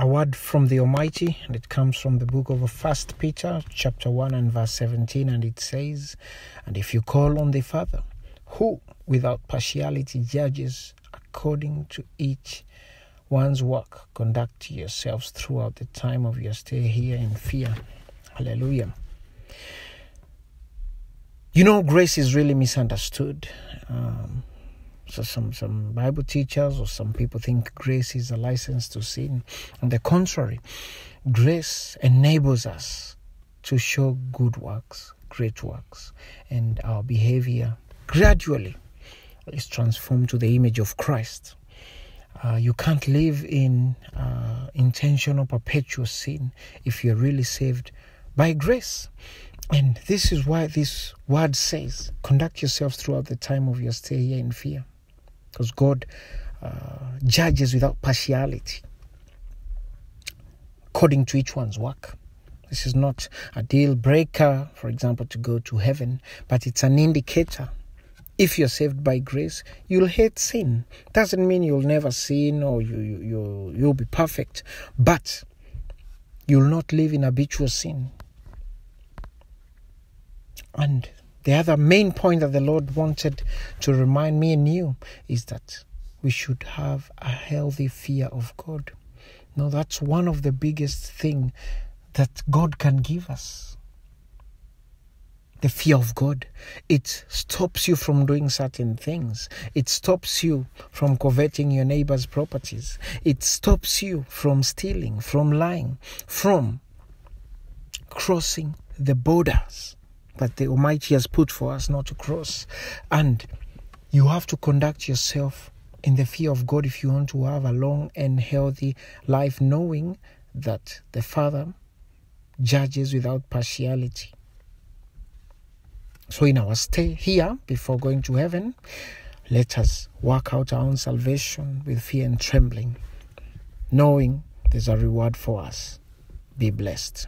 A word from the Almighty, and it comes from the book of 1 Peter chapter 1 and verse 17, and it says, "And if you call on the Father, who without partiality judges according to each one's work, conduct yourselves throughout the time of your stay here in fear." Hallelujah. You know, grace is really misunderstood. So some Bible teachers or some people think grace is a license to sin. On the contrary, grace enables us to show good works, great works, and our behavior gradually is transformed to the image of Christ. You can't live in intentional perpetual sin if you're really saved by grace. And this is why this word says, conduct yourselves throughout the time of your stay here in fear. Because God judges without partiality, according to each one's work. This is not a deal breaker, for example, to go to heaven, but it's an indicator. If you're saved by grace, you'll hate sin. Doesn't mean you'll never sin or you'll be perfect, but you'll not live in habitual sin. And the other main point that the Lord wanted to remind me and you is that we should have a healthy fear of God. Now, that's one of the biggest things that God can give us. The fear of God. It stops you from doing certain things. It stops you from coveting your neighbor's properties. It stops you from stealing, from lying, from crossing the borders that the Almighty has put for us not to cross. And you have to conduct yourself in the fear of God if you want to have a long and healthy life, knowing that the Father judges without partiality. So in our stay here before going to heaven, let us work out our own salvation with fear and trembling, knowing there's a reward for us. Be blessed.